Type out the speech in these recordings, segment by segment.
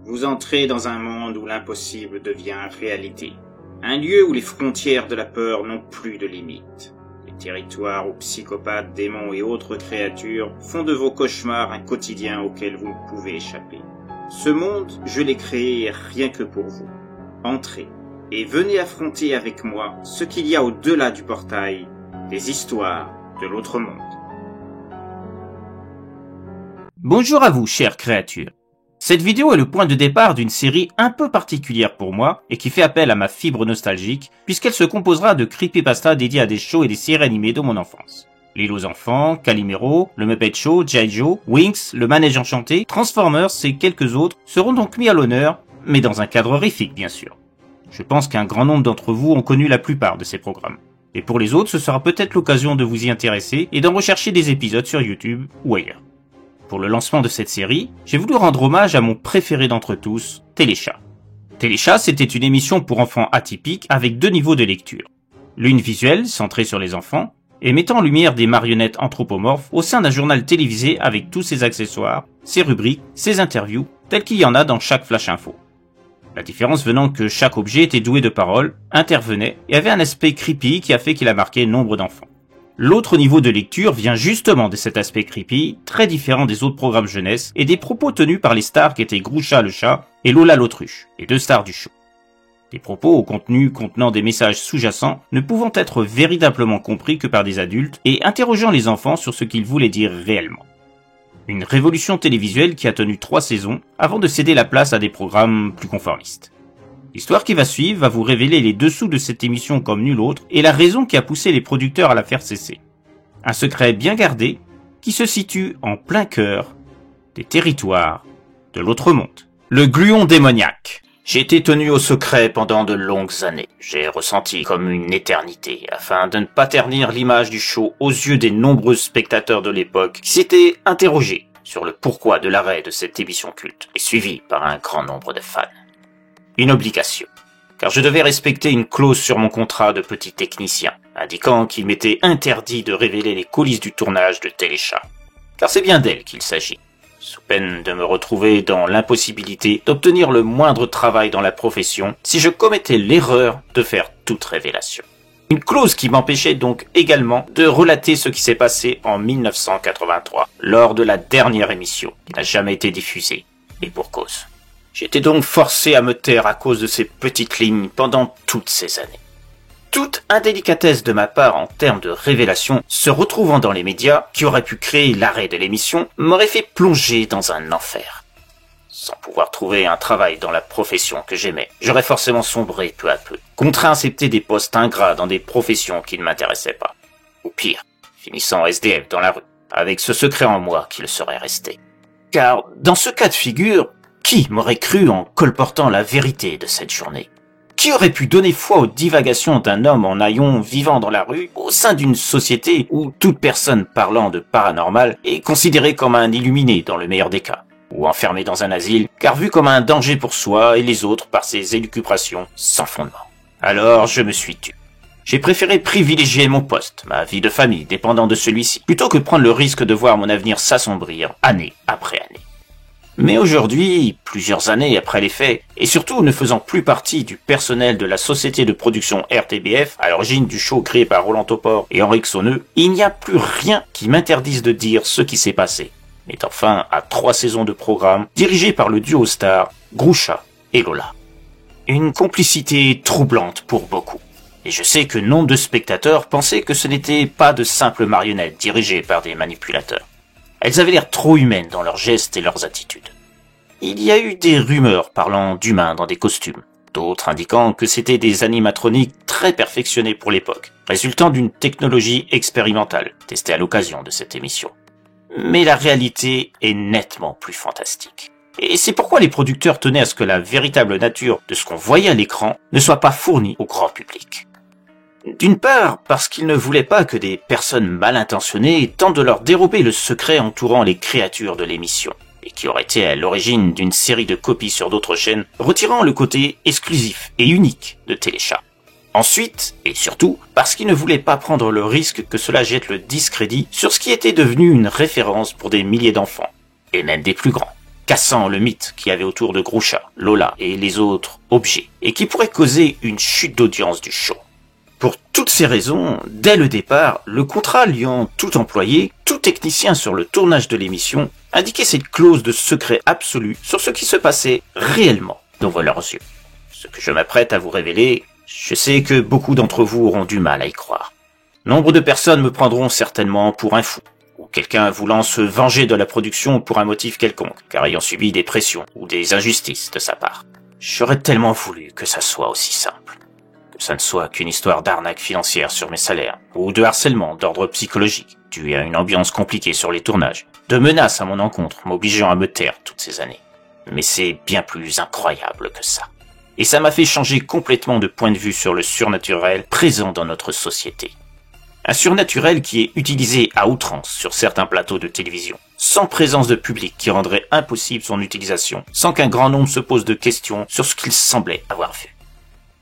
Vous entrez dans un monde où l'impossible devient réalité. Un lieu où les frontières de la peur n'ont plus de limites. Les territoires où psychopathes, démons et autres créatures font de vos cauchemars un quotidien auquel vous ne pouvez échapper. Ce monde, je l'ai créé rien que pour vous. Entrez et venez affronter avec moi ce qu'il y a au-delà du portail, des histoires de l'autre monde. Bonjour à vous, chères créatures. Cette vidéo est le point de départ d'une série un peu particulière pour moi et qui fait appel à ma fibre nostalgique puisqu'elle se composera de creepypasta dédiés à des shows et des séries animées de mon enfance. L'île aux enfants, Calimero, le Muppet Show, G.I. Joe, Winx, le Manège Enchanté, Transformers et quelques autres seront donc mis à l'honneur, mais dans un cadre horrifique bien sûr. Je pense qu'un grand nombre d'entre vous ont connu la plupart de ces programmes. Et pour les autres, ce sera peut-être l'occasion de vous y intéresser et d'en rechercher des épisodes sur YouTube ou ailleurs. Pour le lancement de cette série, j'ai voulu rendre hommage à mon préféré d'entre tous, Téléchat. Téléchat, c'était une émission pour enfants atypique avec deux niveaux de lecture. L'une visuelle, centrée sur les enfants, et mettant en lumière des marionnettes anthropomorphes au sein d'un journal télévisé avec tous ses accessoires, ses rubriques, ses interviews, tels qu'il y en a dans chaque Flash Info. La différence venant que chaque objet était doué de paroles, intervenait et avait un aspect creepy qui a fait qu'il a marqué nombre d'enfants. L'autre niveau de lecture vient justement de cet aspect creepy, très différent des autres programmes jeunesse et des propos tenus par les stars qui étaient Groucha le chat et Lola l'autruche, les deux stars du show. Des propos au contenu contenant des messages sous-jacents ne pouvant être véritablement compris que par des adultes et interrogeant les enfants sur ce qu'ils voulaient dire réellement. Une révolution télévisuelle qui a tenu 3 saisons avant de céder la place à des programmes plus conformistes. L'histoire qui va suivre va vous révéler les dessous de cette émission comme nulle autre et la raison qui a poussé les producteurs à la faire cesser. Un secret bien gardé qui se situe en plein cœur des territoires de l'autre monde. Le gluon démoniaque. J'ai été tenu au secret pendant de longues années. J'ai ressenti comme une éternité afin de ne pas ternir l'image du show aux yeux des nombreux spectateurs de l'époque qui s'étaient interrogés sur le pourquoi de l'arrêt de cette émission culte et suivi par un grand nombre de fans. Une obligation, car je devais respecter une clause sur mon contrat de petit technicien, indiquant qu'il m'était interdit de révéler les coulisses du tournage de Téléchat, car c'est bien d'elle qu'il s'agit, sous peine de me retrouver dans l'impossibilité d'obtenir le moindre travail dans la profession si je commettais l'erreur de faire toute révélation. Une clause qui m'empêchait donc également de relater ce qui s'est passé en 1983, lors de la dernière émission, qui n'a jamais été diffusée, et pour cause. J'étais donc forcé à me taire à cause de ces petites lignes pendant toutes ces années. Toute indélicatesse de ma part en termes de révélation se retrouvant dans les médias qui auraient pu créer l'arrêt de l'émission m'aurait fait plonger dans un enfer. Sans pouvoir trouver un travail dans la profession que j'aimais, j'aurais forcément sombré peu à peu, contraint à accepter des postes ingrats dans des professions qui ne m'intéressaient pas. Ou pire, finissant SDF dans la rue, avec ce secret en moi qu'il serait resté. Car dans ce cas de figure, qui m'aurait cru en colportant la vérité de cette journée? Qui aurait pu donner foi aux divagations d'un homme en haillons vivant dans la rue au sein d'une société où toute personne parlant de paranormal est considérée comme un illuminé dans le meilleur des cas, ou enfermé dans un asile car vu comme un danger pour soi et les autres par ses élucubrations sans fondement? Alors je me suis tu. J'ai préféré privilégier mon poste, ma vie de famille dépendant de celui-ci, plutôt que prendre le risque de voir mon avenir s'assombrir année après année. Mais aujourd'hui, plusieurs années après les faits, et surtout ne faisant plus partie du personnel de la société de production RTBF, à l'origine du show créé par Roland Topor et Henri Xonneux, il n'y a plus rien qui m'interdise de dire ce qui s'est passé, mettant fin à 3 saisons de programme dirigées par le duo star Groucha et Lola. Une complicité troublante pour beaucoup. Et je sais que nombre de spectateurs pensaient que ce n'était pas de simples marionnettes dirigées par des manipulateurs. Elles avaient l'air trop humaines dans leurs gestes et leurs attitudes. Il y a eu des rumeurs parlant d'humains dans des costumes, d'autres indiquant que c'étaient des animatroniques très perfectionnés pour l'époque, résultant d'une technologie expérimentale, testée à l'occasion de cette émission. Mais la réalité est nettement plus fantastique. Et c'est pourquoi les producteurs tenaient à ce que la véritable nature de ce qu'on voyait à l'écran ne soit pas fournie au grand public. D'une part, parce qu'ils ne voulaient pas que des personnes mal intentionnées tentent de leur dérober le secret entourant les créatures de l'émission, et qui aurait été à l'origine d'une série de copies sur d'autres chaînes, retirant le côté exclusif et unique de Téléchat. Ensuite, et surtout, parce qu'ils ne voulaient pas prendre le risque que cela jette le discrédit sur ce qui était devenu une référence pour des milliers d'enfants, et même des plus grands. cassant le mythe qu'il y avait autour de Groucha, Lola et les autres objets, et qui pourrait causer une chute d'audience du show. Pour toutes ces raisons, dès le départ, le contrat liant tout employé, tout technicien sur le tournage de l'émission, indiquait cette clause de secret absolu sur ce qui se passait réellement devant leurs yeux. Ce que je m'apprête à vous révéler, je sais que beaucoup d'entre vous auront du mal à y croire. Nombre de personnes me prendront certainement pour un fou, ou quelqu'un voulant se venger de la production pour un motif quelconque, car ayant subi des pressions ou des injustices de sa part. J'aurais tellement voulu que ça soit aussi simple. Que ça ne soit qu'une histoire d'arnaque financière sur mes salaires, ou de harcèlement d'ordre psychologique, dû à une ambiance compliquée sur les tournages, de menaces à mon encontre m'obligeant à me taire toutes ces années. Mais c'est bien plus incroyable que ça. Et ça m'a fait changer complètement de point de vue sur le surnaturel présent dans notre société. Un surnaturel qui est utilisé à outrance sur certains plateaux de télévision, sans présence de public qui rendrait impossible son utilisation, sans qu'un grand nombre se pose de questions sur ce qu'il semblait avoir vu.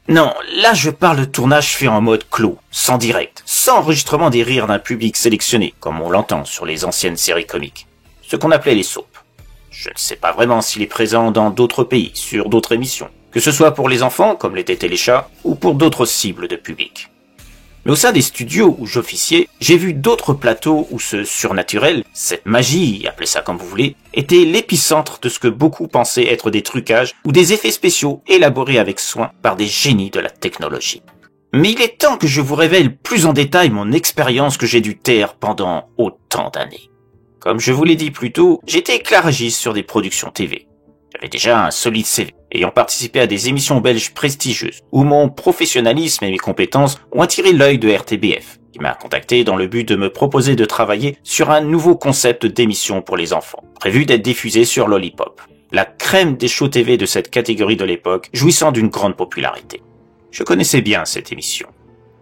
Non, là je parle de tournage fait en mode clos, sans direct, sans enregistrement des rires d'un public sélectionné, comme on l'entend sur les anciennes séries comiques. Ce qu'on appelait les soaps. Je ne sais pas vraiment s'il est présent dans d'autres pays, sur d'autres émissions, que ce soit pour les enfants, comme l'était Téléchat, ou pour d'autres cibles de public. Mais au sein des studios où j'officiais, j'ai vu d'autres plateaux où ce surnaturel, cette magie, appelez ça comme vous voulez, était l'épicentre de ce que beaucoup pensaient être des trucages ou des effets spéciaux élaborés avec soin par des génies de la technologie. Mais il est temps que je vous révèle plus en détail mon expérience que j'ai dû taire pendant autant d'années. Comme je vous l'ai dit plus tôt, j'étais éclairagiste sur des productions TV. J'avais déjà un solide CV, ayant participé à des émissions belges prestigieuses, où mon professionnalisme et mes compétences ont attiré l'œil de RTBF, qui m'a contacté dans le but de me proposer de travailler sur un nouveau concept d'émission pour les enfants, prévu d'être diffusé sur Lollipop, la crème des shows TV de cette catégorie de l'époque, jouissant d'une grande popularité. Je connaissais bien cette émission.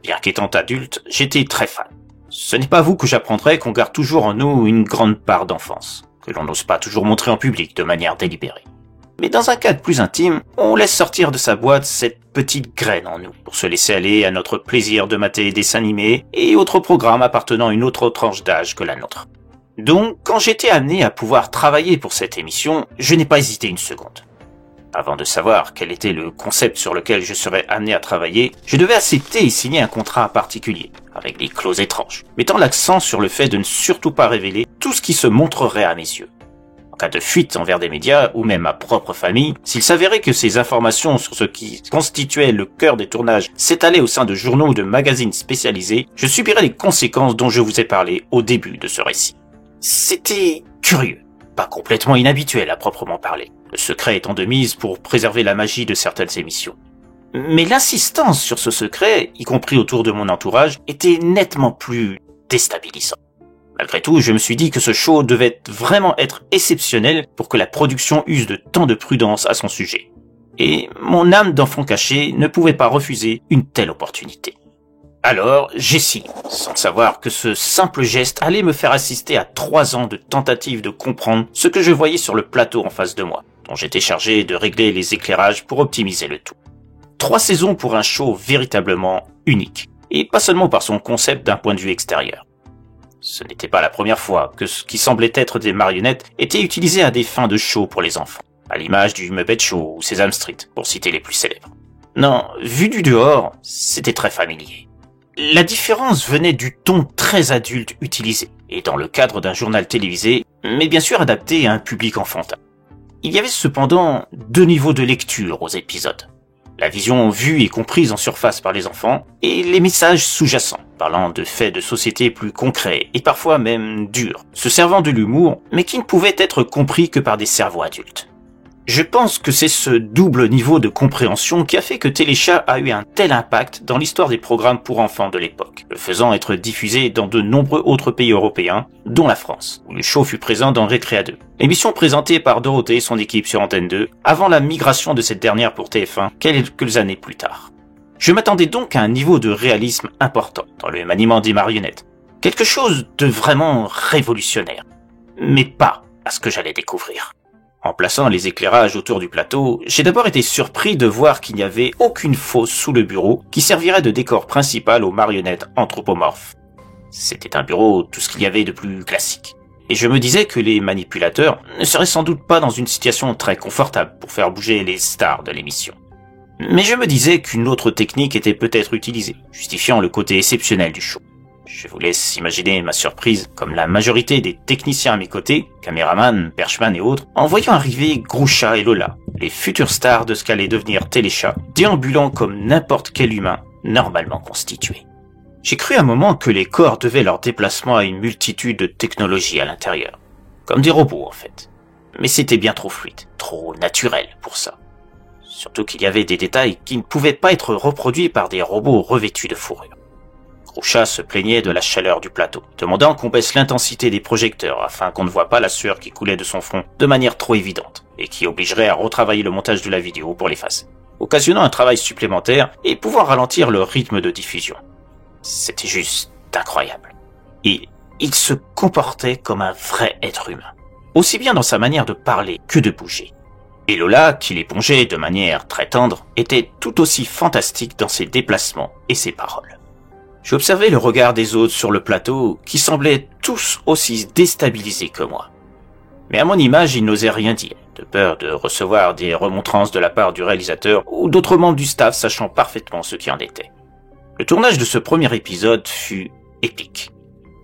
Bien qu'étant adulte, j'étais très fan. Ce n'est pas vous que j'apprendrai qu'on garde toujours en nous une grande part d'enfance, que l'on n'ose pas toujours montrer en public de manière délibérée. Mais dans un cadre plus intime, on laisse sortir de sa boîte cette petite graine en nous, pour se laisser aller à notre plaisir de mater des dessins animés et autres programmes appartenant à une autre tranche d'âge que la nôtre. Donc, quand j'étais amené à pouvoir travailler pour cette émission, je n'ai pas hésité une seconde. Avant de savoir quel était le concept sur lequel je serais amené à travailler, je devais accepter et signer un contrat particulier, avec des clauses étranges, mettant l'accent sur le fait de ne surtout pas révéler tout ce qui se montrerait à mes yeux. En cas de fuite envers des médias, ou même ma propre famille, s'il s'avérait que ces informations sur ce qui constituait le cœur des tournages s'étalaient au sein de journaux ou de magazines spécialisés, je subirais les conséquences dont je vous ai parlé au début de ce récit. C'était curieux, pas complètement inhabituel à proprement parler, le secret étant de mise pour préserver la magie de certaines émissions. Mais l'insistance sur ce secret, y compris autour de mon entourage, était nettement plus déstabilisant. Malgré tout, je me suis dit que ce show devait vraiment être exceptionnel pour que la production use de tant de prudence à son sujet. Et mon âme d'enfant caché ne pouvait pas refuser une telle opportunité. Alors, j'ai signé, sans savoir que ce simple geste allait me faire assister à 3 ans de tentatives de comprendre ce que je voyais sur le plateau en face de moi, dont j'étais chargé de régler les éclairages pour optimiser le tout. 3 saisons pour un show véritablement unique, et pas seulement par son concept d'un point de vue extérieur. Ce n'était pas la première fois que ce qui semblait être des marionnettes était utilisé à des fins de show pour les enfants, à l'image du Muppet Show ou Sesame Street, pour citer les plus célèbres. Non, vu du dehors, c'était très familier. La différence venait du ton très adulte utilisé, et dans le cadre d'un journal télévisé, mais bien sûr adapté à un public enfantin. Il y avait cependant 2 niveaux de lecture aux épisodes. La vision vue et comprise en surface par les enfants, et les messages sous-jacents, parlant de faits de société plus concrets et parfois même durs, se servant de l'humour, mais qui ne pouvaient être compris que par des cerveaux adultes. Je pense que c'est ce double niveau de compréhension qui a fait que Téléchat a eu un tel impact dans l'histoire des programmes pour enfants de l'époque, le faisant être diffusé dans de nombreux autres pays européens, dont la France, où le show fut présent dans Récréa 2. L'émission présentée par Dorothée et son équipe sur Antenne 2, avant la migration de cette dernière pour TF1, quelques années plus tard. Je m'attendais donc à un niveau de réalisme important dans le maniement des marionnettes. Quelque chose de vraiment révolutionnaire. Mais pas à ce que j'allais découvrir. En plaçant les éclairages autour du plateau, j'ai d'abord été surpris de voir qu'il n'y avait aucune fosse sous le bureau qui servirait de décor principal aux marionnettes anthropomorphes. C'était un bureau tout ce qu'il y avait de plus classique. Et je me disais que les manipulateurs ne seraient sans doute pas dans une situation très confortable pour faire bouger les stars de l'émission. Mais je me disais qu'une autre technique était peut-être utilisée, justifiant le côté exceptionnel du show. Je vous laisse imaginer ma surprise, comme la majorité des techniciens à mes côtés, caméraman, perchman et autres, en voyant arriver Groucha et Lola, les futures stars de ce qu'allait devenir Téléchat, déambulant comme n'importe quel humain normalement constitué. J'ai cru un moment que les corps devaient leur déplacement à une multitude de technologies à l'intérieur. Comme des robots en fait. Mais c'était bien trop fluide, trop naturel pour ça. Surtout qu'il y avait des détails qui ne pouvaient pas être reproduits par des robots revêtus de fourrure. Groucha se plaignait de la chaleur du plateau, demandant qu'on baisse l'intensité des projecteurs afin qu'on ne voit pas la sueur qui coulait de son front de manière trop évidente et qui obligerait à retravailler le montage de la vidéo pour l'effacer, occasionnant un travail supplémentaire et pouvant ralentir le rythme de diffusion. C'était juste incroyable. Et il se comportait comme un vrai être humain, aussi bien dans sa manière de parler que de bouger. Et Lola, qui l'épongeait de manière très tendre, était tout aussi fantastique dans ses déplacements et ses paroles. J'observais le regard des autres sur le plateau, qui semblaient tous aussi déstabilisés que moi. Mais à mon image, ils n'osaient rien dire, de peur de recevoir des remontrances de la part du réalisateur ou d'autres membres du staff sachant parfaitement ce qui en était. Le tournage de ce premier épisode fut épique.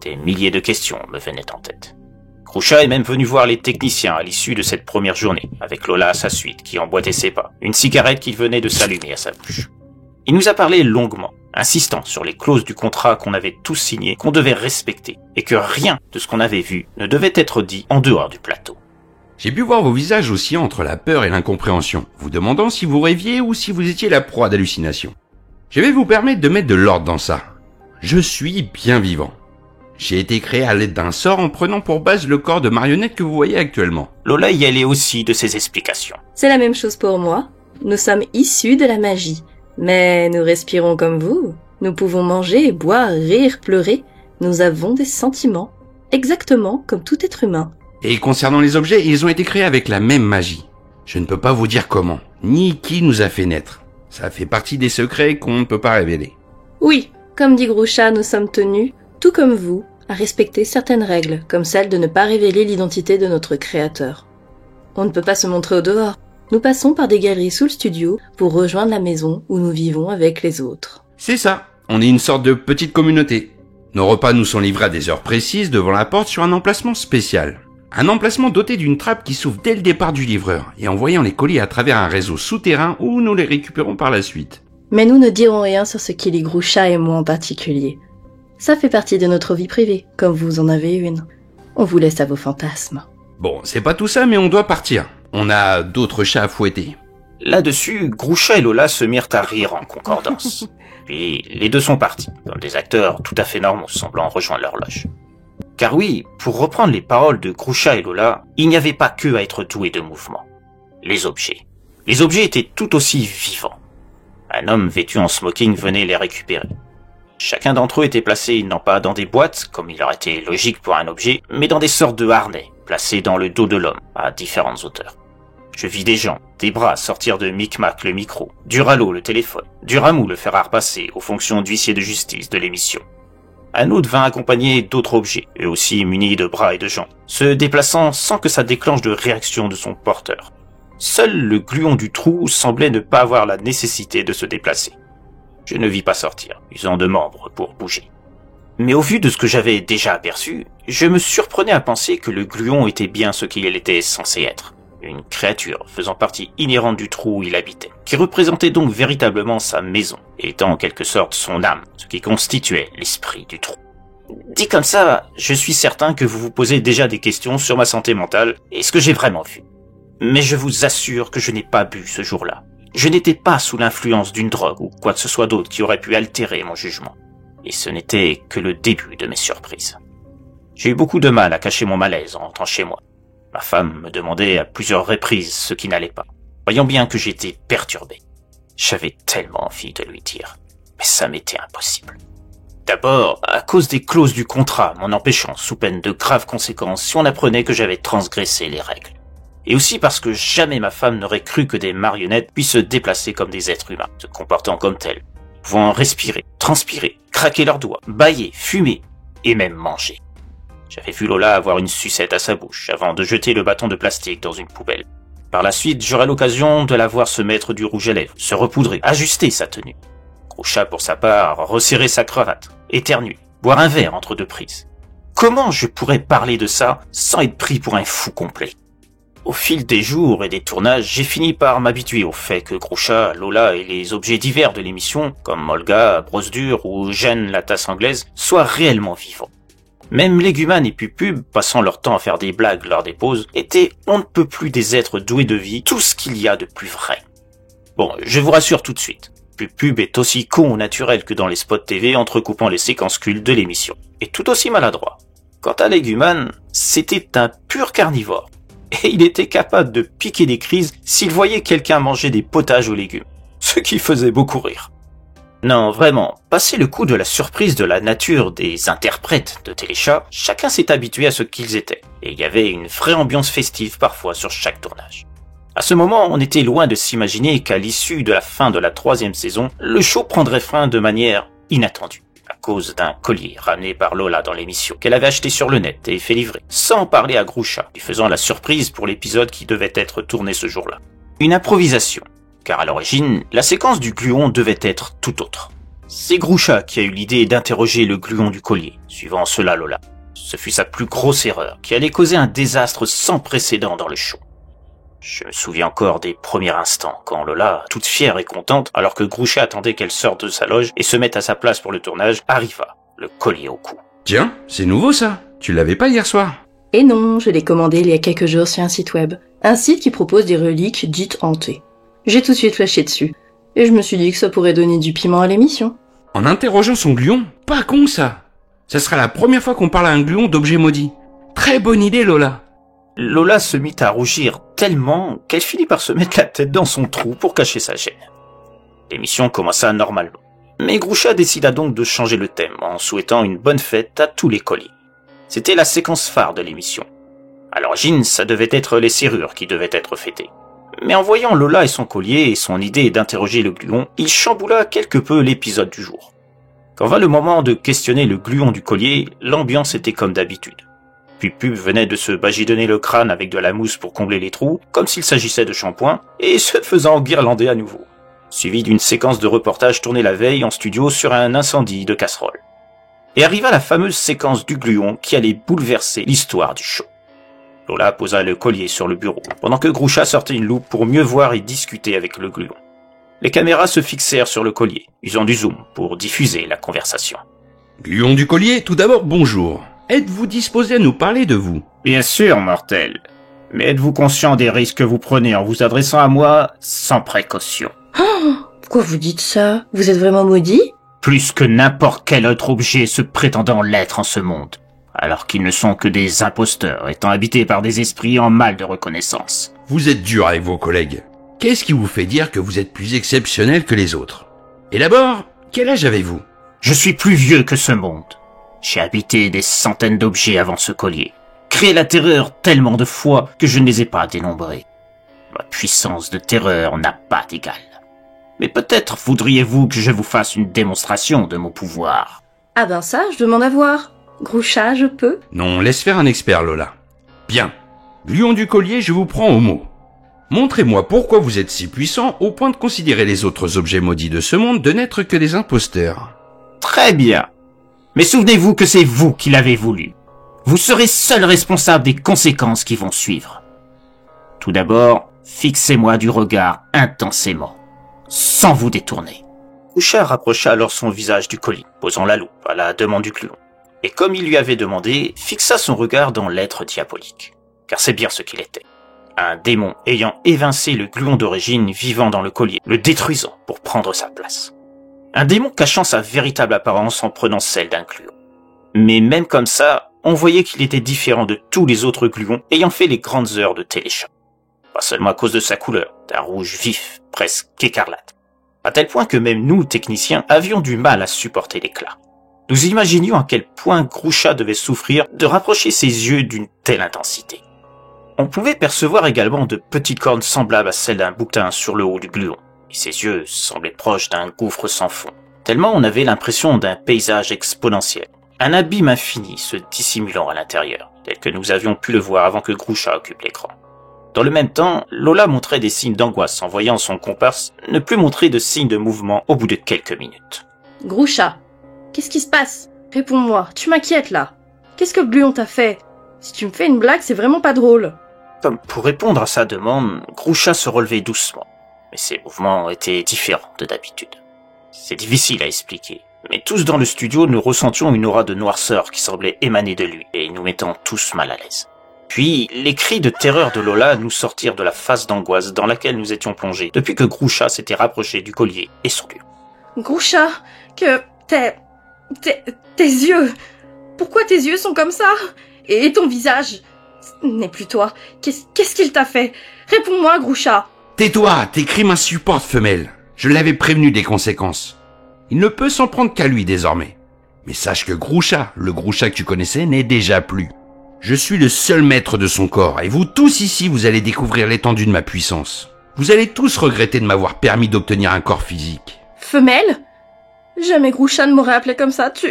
Des milliers de questions me venaient en tête. Groucha est même venu voir les techniciens à l'issue de cette première journée, avec Lola à sa suite qui emboîtait ses pas, une cigarette qu'il venait de s'allumer à sa bouche. Il nous a parlé longuement, insistant sur les clauses du contrat qu'on avait tous signé, qu'on devait respecter, et que rien de ce qu'on avait vu ne devait être dit en dehors du plateau. J'ai pu voir vos visages oscillant entre la peur et l'incompréhension, vous demandant si vous rêviez ou si vous étiez la proie d'hallucinations. Je vais vous permettre de mettre de l'ordre dans ça. Je suis bien vivant. J'ai été créé à l'aide d'un sort en prenant pour base le corps de marionnette que vous voyez actuellement. Lola y allait aussi de ses explications. C'est la même chose pour moi. Nous sommes issus de la magie. Mais nous respirons comme vous. Nous pouvons manger, boire, rire, pleurer. Nous avons des sentiments. Exactement comme tout être humain. Et concernant les objets, ils ont été créés avec la même magie. Je ne peux pas vous dire comment, ni qui nous a fait naître. Ça fait partie des secrets qu'on ne peut pas révéler. Oui, comme dit Groucha, nous sommes tenus, tout comme vous, à respecter certaines règles, comme celle de ne pas révéler l'identité de notre créateur. On ne peut pas se montrer au dehors. Nous passons par des galeries sous le studio pour rejoindre la maison où nous vivons avec les autres. C'est ça, on est une sorte de petite communauté. Nos repas nous sont livrés à des heures précises devant la porte sur un emplacement spécial. Un emplacement doté d'une trappe qui s'ouvre dès le départ du livreur et envoyant les colis à travers un réseau souterrain où nous les récupérons par la suite. Mais nous ne dirons rien sur ce qui lie Groucha et moi en particulier. Ça fait partie de notre vie privée, comme vous en avez une. On vous laisse à vos fantasmes. Bon, c'est pas tout ça, mais on doit partir. On a d'autres chats à fouetter. Là-dessus, Groucha et Lola se mirent à rire en concordance. Puis les deux sont partis, comme des acteurs tout à fait normaux semblant rejoindre leur loge. Car oui, pour reprendre les paroles de Groucha et Lola, il n'y avait pas que à être doué de mouvement. Les objets. Les objets étaient tout aussi vivants. Un homme vêtu en smoking venait les récupérer. Chacun d'entre eux était placé non pas dans des boîtes, comme il aurait été logique pour un objet, mais dans des sortes de harnais, placés dans le dos de l'homme, à différentes hauteurs. Je vis des gens, des bras sortir de Micmac le micro, du Rallo le téléphone, du Ramou le fer à repasser aux fonctions d'huissier de justice de l'émission. Un autre vint accompagner d'autres objets, eux aussi munis de bras et de jambes, se déplaçant sans que ça déclenche de réaction de son porteur. Seul le gluon du trou semblait ne pas avoir la nécessité de se déplacer. Je ne vis pas sortir, usant de membres pour bouger. Mais au vu de ce que j'avais déjà aperçu, je me surprenais à penser que le gluon était bien ce qu'il était censé être. Une créature faisant partie inhérente du trou où il habitait, qui représentait donc véritablement sa maison, et étant en quelque sorte son âme, ce qui constituait l'esprit du trou. Dit comme ça, je suis certain que vous vous posez déjà des questions sur ma santé mentale et ce que j'ai vraiment vu. Mais je vous assure que je n'ai pas bu ce jour-là. Je n'étais pas sous l'influence d'une drogue ou quoi que ce soit d'autre qui aurait pu altérer mon jugement. Et ce n'était que le début de mes surprises. J'ai eu beaucoup de mal à cacher mon malaise en rentrant chez moi. Ma femme me demandait à plusieurs reprises ce qui n'allait pas, voyant bien que j'étais perturbé. J'avais tellement envie de lui dire, mais ça m'était impossible. D'abord, à cause des clauses du contrat m'en empêchant sous peine de graves conséquences si on apprenait que j'avais transgressé les règles. Et aussi parce que jamais ma femme n'aurait cru que des marionnettes puissent se déplacer comme des êtres humains, se comportant comme tels, pouvant respirer, transpirer, craquer leurs doigts, bâiller, fumer et même manger. J'avais vu Lola avoir une sucette à sa bouche avant de jeter le bâton de plastique dans une poubelle. Par la suite, j'aurai l'occasion de la voir se mettre du rouge à lèvres, se repoudrer, ajuster sa tenue. Grouchat, pour sa part, resserrer sa cravate, éternuer, boire un verre entre deux prises. Comment je pourrais parler de ça sans être pris pour un fou complet? Au fil des jours et des tournages, j'ai fini par m'habituer au fait que Grouchat, Lola et les objets divers de l'émission, comme Olga, Brosse Dure ou Jeanne la tasse anglaise, soient réellement vivants. Même Léguman et Pupub, passant leur temps à faire des blagues lors des pauses, étaient on ne peut plus des êtres doués de vie, tout ce qu'il y a de plus vrai. Bon, je vous rassure tout de suite, Pupub est aussi con au naturel que dans les spots TV entrecoupant les séquences cultes de l'émission, et tout aussi maladroit. Quant à Léguman, c'était un pur carnivore, et il était capable de piquer des crises s'il voyait quelqu'un manger des potages aux légumes, ce qui faisait beaucoup rire. Non, vraiment, passé le coup de la surprise de la nature des interprètes de Téléchat, chacun s'est habitué à ce qu'ils étaient, et il y avait une vraie ambiance festive parfois sur chaque tournage. À ce moment, on était loin de s'imaginer qu'à l'issue de la fin de la 3e saison, le show prendrait fin de manière inattendue, à cause d'un collier ramené par Lola dans l'émission, qu'elle avait acheté sur le net et fait livrer, sans parler à Grouchat, lui faisant la surprise pour l'épisode qui devait être tourné ce jour-là. Une improvisation. Car à l'origine, la séquence du gluon devait être tout autre. C'est Grouchat qui a eu l'idée d'interroger le gluon du collier, suivant cela Lola. Ce fut sa plus grosse erreur, qui allait causer un désastre sans précédent dans le show. Je me souviens encore des premiers instants, quand Lola, toute fière et contente, alors que Grouchat attendait qu'elle sorte de sa loge et se mette à sa place pour le tournage, arriva, le collier au cou. Tiens, c'est nouveau ça. Tu l'avais pas hier soir. Et non, je l'ai commandé il y a quelques jours sur un site web. Un site qui propose des reliques dites hantées. J'ai tout de suite flashé dessus. Et je me suis dit que ça pourrait donner du piment à l'émission. En interrogeant son gluon, pas con ça. Ça sera la première fois qu'on parle à un gluon d'objets maudits. Très bonne idée, Lola. Lola se mit à rougir tellement qu'elle finit par se mettre la tête dans son trou pour cacher sa gêne. L'émission commença normalement. Mais Grouchat décida donc de changer le thème en souhaitant une bonne fête à tous les colliers. C'était la séquence phare de l'émission. À l'origine, ça devait être les serrures qui devaient être fêtées. Mais en voyant Lola et son collier et son idée d'interroger le gluon, il chamboula quelque peu l'épisode du jour. Quand vint le moment de questionner le gluon du collier, l'ambiance était comme d'habitude. Pupub venait de se badigeonner le crâne avec de la mousse pour combler les trous, comme s'il s'agissait de shampoing, et se faisant guirlander à nouveau. Suivi d'une séquence de reportage tournée la veille en studio sur un incendie de casserole. Et arriva la fameuse séquence du gluon qui allait bouleverser l'histoire du show. Lola posa le collier sur le bureau, pendant que Grouchat sortait une loupe pour mieux voir et discuter avec le gluon. Les caméras se fixèrent sur le collier, usant du zoom pour diffuser la conversation. Gluon du collier, tout d'abord, bonjour. Êtes-vous disposé à nous parler de vous? Bien sûr, mortel. Mais êtes-vous conscient des risques que vous prenez en vous adressant à moi sans précaution? Oh, pourquoi vous dites ça? Vous êtes vraiment maudit? Plus que n'importe quel autre objet se prétendant l'être en ce monde. Alors qu'ils ne sont que des imposteurs, étant habités par des esprits en mal de reconnaissance. Vous êtes dur avec vos collègues. Qu'est-ce qui vous fait dire que vous êtes plus exceptionnel que les autres? Et d'abord, quel âge avez-vous? Je suis plus vieux que ce monde. J'ai habité des centaines d'objets avant ce collier. Créé la terreur tellement de fois que je ne les ai pas dénombrés. Ma puissance de terreur n'a pas d'égal. Mais peut-être voudriez-vous que je vous fasse une démonstration de mon pouvoir. Ah ben ça, je demande à voir. Grouchat, je peux? Non, laisse faire un expert, Lola. Bien. Gluon du collier, je vous prends au mot. Montrez-moi pourquoi vous êtes si puissant au point de considérer les autres objets maudits de ce monde de n'être que des imposteurs. Très bien. Mais souvenez-vous que c'est vous qui l'avez voulu. Vous serez seul responsable des conséquences qui vont suivre. Tout d'abord, fixez-moi du regard intensément, sans vous détourner. Grouchat rapprocha alors son visage du collier, posant la loupe à la demande du gluon. Et comme il lui avait demandé, fixa son regard dans l'être diabolique. Car c'est bien ce qu'il était. Un démon ayant évincé le gluon d'origine vivant dans le collier, le détruisant pour prendre sa place. Un démon cachant sa véritable apparence en prenant celle d'un gluon. Mais même comme ça, on voyait qu'il était différent de tous les autres gluons ayant fait les grandes heures de Téléchat. Pas seulement à cause de sa couleur, d'un rouge vif, presque écarlate. À tel point que même nous, techniciens, avions du mal à supporter l'éclat. Nous imaginions à quel point Grouchat devait souffrir de rapprocher ses yeux d'une telle intensité. On pouvait percevoir également de petites cornes semblables à celles d'un bouquetin sur le haut du gluon, et ses yeux semblaient proches d'un gouffre sans fond, tellement on avait l'impression d'un paysage exponentiel, Un abîme infini se dissimulant à l'intérieur, tel que nous avions pu le voir avant que Groucha occupe l'écran. Dans le même temps, Lola montrait des signes d'angoisse en voyant son comparse ne plus montrer de signes de mouvement au bout de quelques minutes. Groucha, qu'est-ce qui se passe? Réponds-moi, tu m'inquiètes là. Qu'est-ce que Gluon t'a fait? Si tu me fais une blague, c'est vraiment pas drôle. Comme pour répondre à sa demande, Groucha se relevait doucement, mais ses mouvements étaient différents de d'habitude. C'est difficile à expliquer, mais tous dans le studio nous ressentions une aura de noirceur qui semblait émaner de lui et nous mettant tous mal à l'aise. Puis, les cris de terreur de Lola nous sortirent de la phase d'angoisse dans laquelle nous étions plongés depuis que Groucha s'était rapproché du collier et son lieu. Groucha, que tes yeux... Pourquoi tes yeux sont comme ça? Et ton visage? Ce n'est plus toi. Qu'est-ce qu'il t'a fait? Réponds-moi, Groucha. Tais-toi, tes cris m'insupportent, femelle. Je l'avais prévenu des conséquences. Il ne peut s'en prendre qu'à lui désormais. Mais sache que Groucha, le Groucha que tu connaissais, n'est déjà plus. Je suis le seul maître de son corps, et vous tous ici, vous allez découvrir l'étendue de ma puissance. Vous allez tous regretter de m'avoir permis d'obtenir un corps physique. Femelle? Jamais Groucha ne m'aurait appelé comme ça. Tu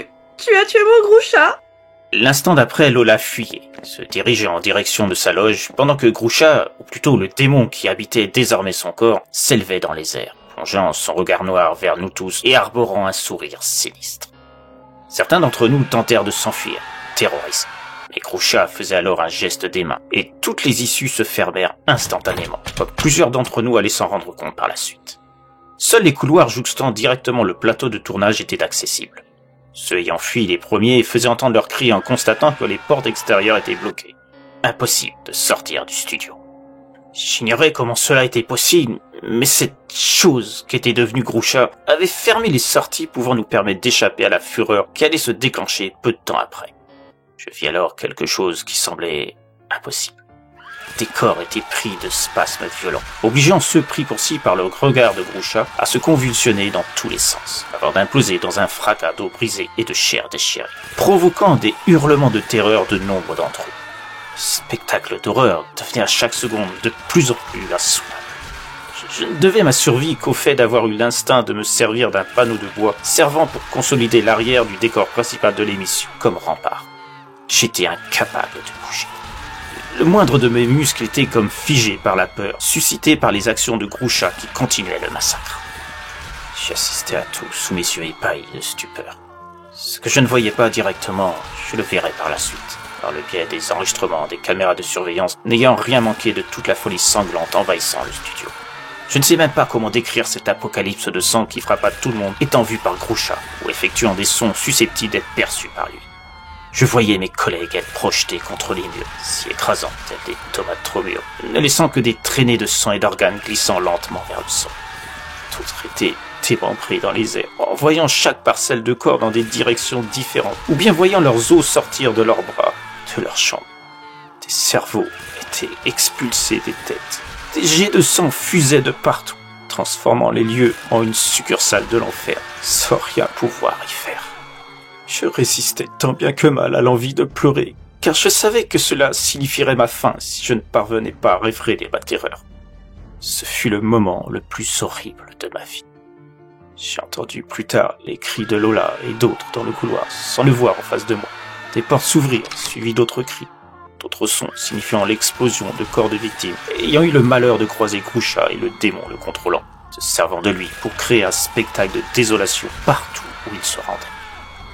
as tué mon Groucha? L'instant d'après, Lola fuyait, se dirigeait en direction de sa loge, pendant que Groucha, ou plutôt le démon qui habitait désormais son corps, s'élevait dans les airs, plongeant son regard noir vers nous tous et arborant un sourire sinistre. Certains d'entre nous tentèrent de s'enfuir, terrorisés. Mais Groucha faisait alors un geste des mains, et toutes les issues se fermèrent instantanément, comme plusieurs d'entre nous allaient s'en rendre compte par la suite. Seuls les couloirs jouxtant directement le plateau de tournage étaient accessibles. Ceux ayant fui les premiers faisaient entendre leurs cris en constatant que les portes extérieures étaient bloquées. Impossible de sortir du studio. J'ignorais comment cela était possible, mais cette chose qu'était devenue Groucha avait fermé les sorties pouvant nous permettre d'échapper à la fureur qui allait se déclencher peu de temps après. Je vis alors quelque chose qui semblait impossible. Des corps étaient pris de spasmes violents, obligeant ceux pris pour ci par le regard de Groucha à se convulsionner dans tous les sens, avant d'imploser dans un fracas d'eau brisée et de chair déchirée, provoquant des hurlements de terreur de nombre d'entre eux. Le spectacle d'horreur devenait à chaque seconde de plus en plus insoutenable. Je ne devais ma survie qu'au fait d'avoir eu l'instinct de me servir d'un panneau de bois servant pour consolider l'arrière du décor principal de l'émission comme rempart. J'étais incapable de bouger. Le moindre de mes muscles était comme figé par la peur, suscité par les actions de Groucha qui continuaient le massacre. J'assistais à tout sous mes yeux ébahis de stupeur. Ce que je ne voyais pas directement, je le verrais par la suite, par le biais des enregistrements, des caméras de surveillance, n'ayant rien manqué de toute la folie sanglante envahissant le studio. Je ne sais même pas comment décrire cet apocalypse de sang qui frappa tout le monde étant vu par Groucha, ou effectuant des sons susceptibles d'être perçus par lui. Je voyais mes collègues être projetés contre les murs, si écrasants tels des tomates trop mûres, ne laissant que des traînées de sang et d'organes glissant lentement vers le sol. Tout était démembré dans les airs, en voyant chaque parcelle de corps dans des directions différentes, ou bien voyant leurs os sortir de leurs bras, de leurs jambes. Des cerveaux étaient expulsés des têtes. Des jets de sang fusaient de partout, transformant les lieux en une succursale de l'enfer, sans rien pouvoir y faire. Je résistais tant bien que mal à l'envie de pleurer, car je savais que cela signifierait ma fin si je ne parvenais pas à réfréner ma terreur. Ce fut le moment le plus horrible de ma vie. J'ai entendu plus tard les cris de Lola et d'autres dans le couloir, sans le voir en face de moi. Des portes s'ouvrirent, suivies d'autres cris, d'autres sons signifiant l'explosion de corps de victimes, ayant eu le malheur de croiser Groucha et le démon le contrôlant, se servant de lui pour créer un spectacle de désolation partout où il se rendait.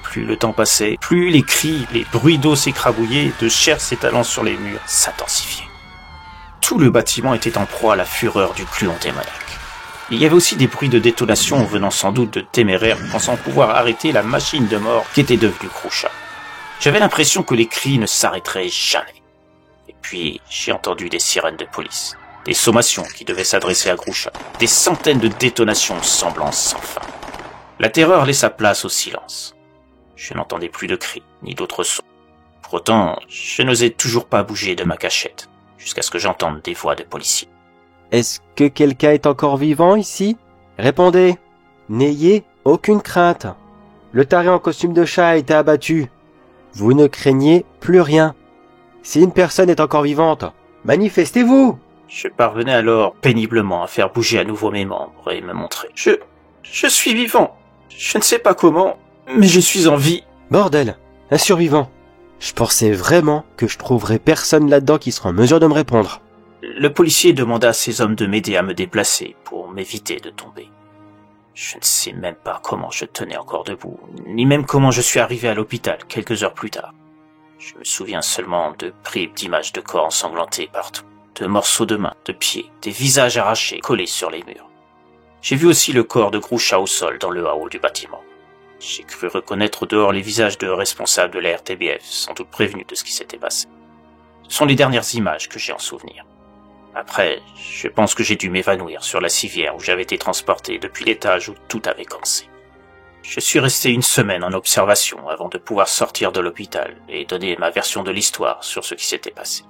Plus le temps passait, plus les cris, les bruits d'eau s'écrabouillaient, de chair s'étalant sur les murs s'intensifiaient. Tout le bâtiment était en proie à la fureur du gluon démoniaque. Il y avait aussi des bruits de détonation venant sans doute de téméraires pensant pouvoir arrêter la machine de mort qui était devenue Groucha. J'avais l'impression que les cris ne s'arrêteraient jamais. Et puis, j'ai entendu des sirènes de police, des sommations qui devaient s'adresser à Groucha, des centaines de détonations semblant sans fin. La terreur laissa place au silence. Je n'entendais plus de cris, ni d'autres sons. Pour autant, je n'osais toujours pas bouger de ma cachette, jusqu'à ce que j'entende des voix de policiers. Est-ce que quelqu'un est encore vivant ici? Répondez. N'ayez aucune crainte. Le taré en costume de chat a été abattu. Vous ne craignez plus rien. Si une personne est encore vivante, manifestez-vous. Je parvenais alors péniblement à faire bouger à nouveau mes membres et me montrer. Je suis vivant. Je ne sais pas comment, mais je suis en vie. Bordel, Un survivant. Je pensais vraiment que je trouverais personne là-dedans qui sera en mesure de me répondre. Le policier demanda à ses hommes de m'aider à me déplacer pour m'éviter de tomber. Je ne sais même pas comment je tenais encore debout, ni même comment je suis arrivé à l'hôpital quelques heures plus tard. Je me souviens seulement de bribes d'images de corps ensanglantés partout, de morceaux de mains, de pieds, des visages arrachés collés sur les murs. J'ai vu aussi le corps de Groucha au sol dans le hall du bâtiment. J'ai cru reconnaître au dehors les visages de responsables de la RTBF, sans doute prévenus de ce qui s'était passé. Ce sont les dernières images que j'ai en souvenir. Après, je pense que j'ai dû m'évanouir sur la civière où j'avais été transporté depuis l'étage où tout avait commencé. Je suis resté une semaine en observation avant de pouvoir sortir de l'hôpital et donner ma version de l'histoire sur ce qui s'était passé.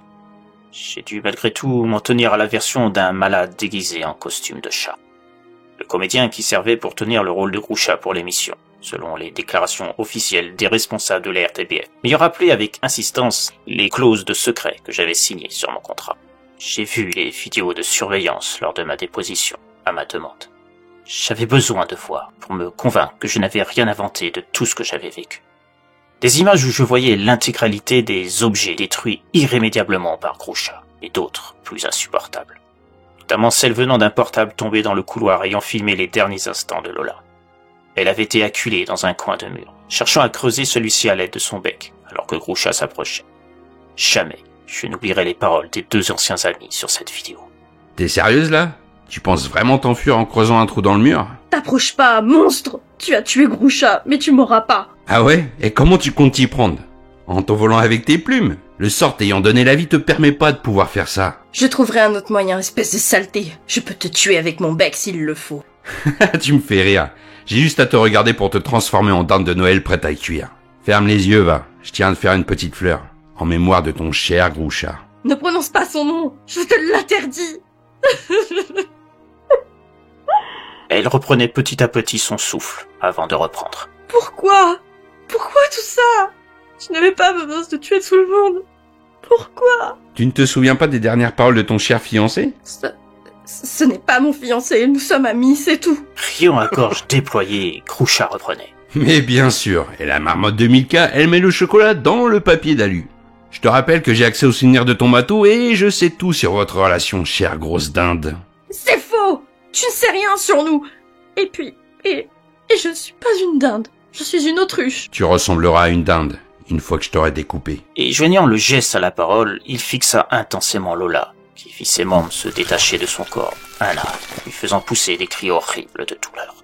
J'ai dû malgré tout m'en tenir à la version d'un malade déguisé en costume de chat. Le comédien qui servait pour tenir le rôle de Groucha pour l'émission, selon les déclarations officielles des responsables de la RTBF, m'ayant rappelé avec insistance les clauses de secret que j'avais signées sur mon contrat. J'ai vu les vidéos de surveillance lors de ma déposition, à ma demande. J'avais besoin de voir pour me convaincre que je n'avais rien inventé de tout ce que j'avais vécu. Des images où je voyais l'intégralité des objets détruits irrémédiablement par Groucha, et d'autres plus insupportables. Notamment celle venant d'un portable tombé dans le couloir ayant filmé les derniers instants de Lola. Elle avait été acculée dans un coin de mur, cherchant à creuser celui-ci à l'aide de son bec, alors que Groucha s'approchait. Jamais je n'oublierai les paroles des deux anciens amis sur cette vidéo. T'es sérieuse là? Tu penses vraiment t'enfuir en creusant un trou dans le mur? T'approches pas, monstre! Tu as tué Groucha, mais tu m'auras pas. Ah ouais? Et comment tu comptes t'y prendre? En t'envolant avec tes plumes? Le sort t'ayant donné la vie te permet pas de pouvoir faire ça. Je trouverai un autre moyen, espèce de saleté. Je peux te tuer avec mon bec s'il le faut. Tu me fais rire. J'ai juste à te regarder pour te transformer en dinde de Noël prête à cuire. Ferme les yeux, va. Je tiens à te faire une petite fleur. En mémoire de ton cher Groucha. Ne prononce pas son nom, je te l'interdis. Elle reprenait petit à petit son souffle avant de reprendre. Pourquoi? Pourquoi tout ça? Je n'avais pas besoin de tuer tout le monde. Pourquoi? Tu ne te souviens pas des dernières paroles de ton cher fiancé? Ce n'est pas mon fiancé, nous sommes amis, c'est tout. Riant à gorge déployée, Groucha reprenait. Mais bien sûr, et la marmotte de Milka, elle met le chocolat dans le papier d'alu. Je te rappelle que j'ai accès aux souvenirs de ton bateau et je sais tout sur votre relation, chère grosse dinde. C'est faux! Tu ne sais rien sur nous! Et puis, et je ne suis pas une dinde, je suis une autruche. Tu ressembleras à une dinde, une fois que je t'aurai découpé. Et joignant le geste à la parole, il fixa intensément Lola, qui fit ses membres se détacher de son corps, un à un, lui faisant pousser des cris horribles de douleur.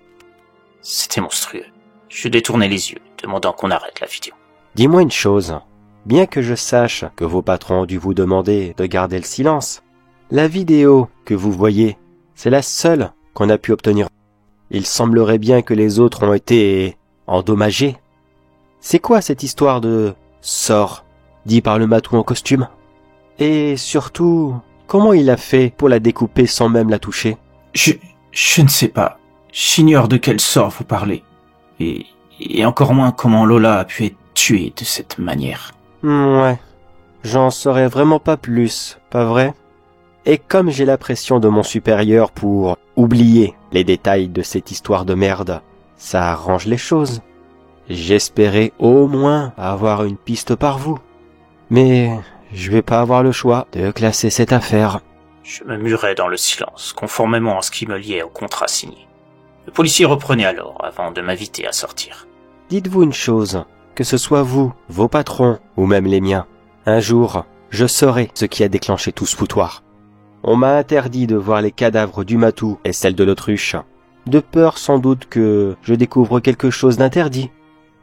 C'était monstrueux. Je détournai les yeux, demandant qu'on arrête la vidéo. Dis-moi une chose. Bien que je sache que vos patrons ont dû vous demander de garder le silence, la vidéo que vous voyez, c'est la seule qu'on a pu obtenir. Il semblerait bien que les autres ont été endommagés. C'est quoi cette histoire de sort dit par le matou en costume? Et surtout, comment il a fait pour la découper sans même la toucher? Je ne sais pas. J'ignore de quel sort vous parlez. Et encore moins comment Lola a pu être tuée de cette manière. Ouais, j'en saurais vraiment pas plus, pas vrai? Et comme j'ai la pression de mon supérieur pour oublier les détails de cette histoire de merde, ça arrange les choses. J'espérais au moins avoir une piste par vous. Mais je vais pas avoir le choix de classer cette affaire. Je me murais dans le silence, conformément à ce qui me liait au contrat signé. Le policier reprenait alors, avant de m'inviter à sortir. Dites-vous une chose, que ce soit vous, vos patrons, ou même les miens, un jour, je saurai ce qui a déclenché tout ce foutoir. On m'a interdit de voir les cadavres du matou et celles de l'autruche, de peur sans doute que je découvre quelque chose d'interdit.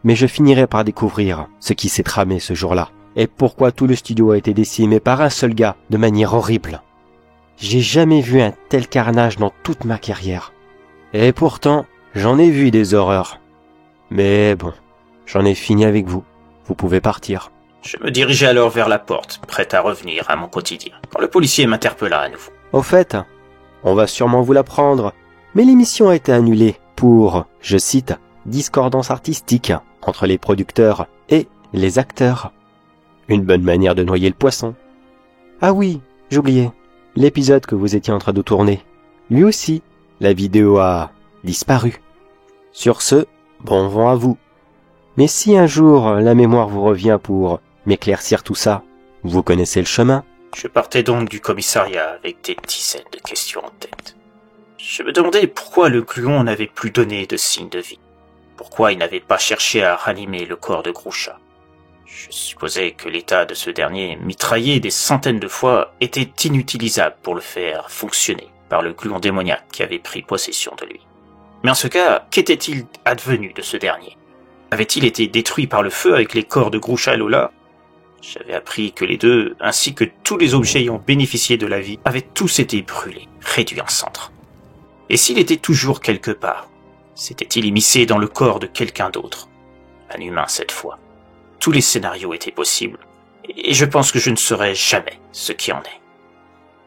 Mais je finirai par découvrir ce qui s'est tramé ce jour-là, et pourquoi tout le studio a été décimé par un seul gars de manière horrible. J'ai jamais vu un tel carnage dans toute ma carrière. Et pourtant, j'en ai vu des horreurs. Mais bon, j'en ai fini avec vous. Vous pouvez partir. Je me dirigeais alors vers la porte, prêt à revenir à mon quotidien, quand le policier m'interpella à nouveau. Au fait, on va sûrement vous l'apprendre, mais l'émission a été annulée pour, je cite, discordance artistique entre les producteurs et les acteurs. Une bonne manière de noyer le poisson. Ah oui, j'oubliais, l'épisode que vous étiez en train de tourner. Lui aussi, la vidéo a disparu. Sur ce, bon vent à vous. Mais si un jour la mémoire vous revient pour m'éclaircir tout ça, vous connaissez le chemin. Je partais donc du commissariat avec des dizaines de questions en tête. Je me demandais pourquoi le gluon n'avait plus donné de signe de vie. Pourquoi il n'avait pas cherché à ranimer le corps de Groucha. Je supposais que l'état de ce dernier, mitraillé des centaines de fois, était inutilisable pour le faire fonctionner par le gluon démoniaque qui avait pris possession de lui. Mais en ce cas, qu'était-il advenu de ce dernier? Avait-il été détruit par le feu avec les corps de Groucha et Lola? J'avais appris que les deux, ainsi que tous les objets ayant bénéficié de la vie, avaient tous été brûlés, réduits en cendres. Et s'il était toujours quelque part, s'était-il immiscé dans le corps de quelqu'un d'autre? Un humain cette fois. Tous les scénarios étaient possibles, et je pense que je ne saurais jamais ce qui en est.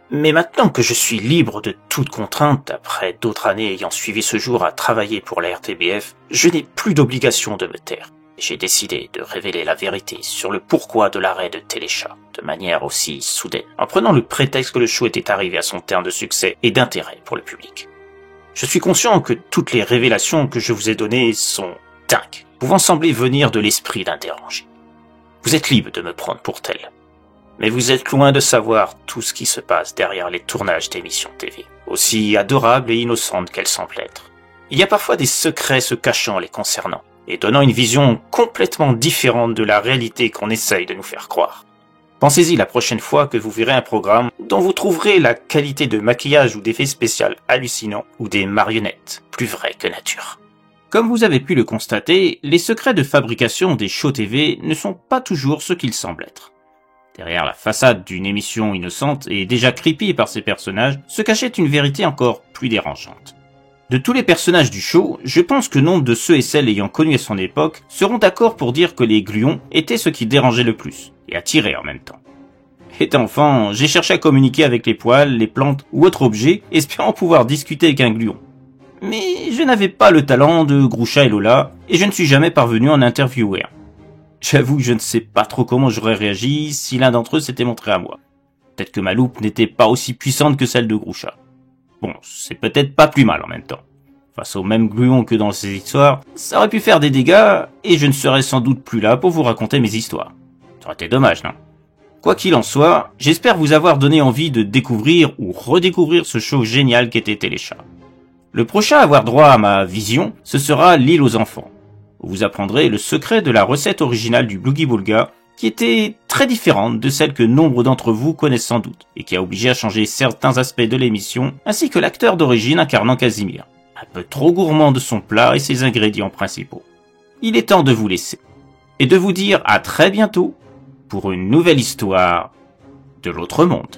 Mais maintenant que je suis libre de toute contrainte, après d'autres années ayant suivi ce jour à travailler pour la RTBF, je n'ai plus d'obligation de me taire. J'ai décidé de révéler la vérité sur le pourquoi de l'arrêt de Téléchat, de manière aussi soudaine, en prenant le prétexte que le show était arrivé à son terme de succès et d'intérêt pour le public. Je suis conscient que toutes les révélations que je vous ai données sont dingues, pouvant sembler venir de l'esprit d'un dérangé. Vous êtes libre de me prendre pour tel, mais vous êtes loin de savoir tout ce qui se passe derrière les tournages d'émissions TV, aussi adorables et innocentes qu'elles semblent être. Il y a parfois des secrets se cachant les concernant, et donnant une vision complètement différente de la réalité qu'on essaye de nous faire croire. Pensez-y la prochaine fois que vous verrez un programme dont vous trouverez la qualité de maquillage ou d'effets spéciaux hallucinants ou des marionnettes plus vraies que nature. Comme vous avez pu le constater, les secrets de fabrication des shows TV ne sont pas toujours ce qu'ils semblent être. Derrière la façade d'une émission innocente et déjà creepy par ses personnages, se cachait une vérité encore plus dérangeante. De tous les personnages du show, je pense que nombre de ceux et celles ayant connu à son époque seront d'accord pour dire que les gluons étaient ce qui dérangeait le plus, et attirait en même temps. Étant enfant, j'ai cherché à communiquer avec les poils, les plantes ou autres objets, espérant pouvoir discuter avec un gluon. Mais je n'avais pas le talent de Groucha et Lola, et je ne suis jamais parvenu à en interviewer un. J'avoue que je ne sais pas trop comment j'aurais réagi si l'un d'entre eux s'était montré à moi. Peut-être que ma loupe n'était pas aussi puissante que celle de Groucha. Bon, c'est peut-être pas plus mal en même temps. Face au même gluon que dans ces histoires, ça aurait pu faire des dégâts, et je ne serais sans doute plus là pour vous raconter mes histoires. Ça aurait été dommage, non? Quoi qu'il en soit, j'espère vous avoir donné envie de découvrir ou redécouvrir ce show génial qu'était Téléchat. Le prochain à avoir droit à ma vision, ce sera L'île aux enfants, où vous apprendrez le secret de la recette originale du Boogie-Boulga, qui était très différente de celle que nombre d'entre vous connaissent sans doute, et qui a obligé à changer certains aspects de l'émission, ainsi que l'acteur d'origine incarnant Casimir, un peu trop gourmand de son plat et ses ingrédients principaux. Il est temps de vous laisser, et de vous dire à très bientôt pour une nouvelle histoire de l'autre monde.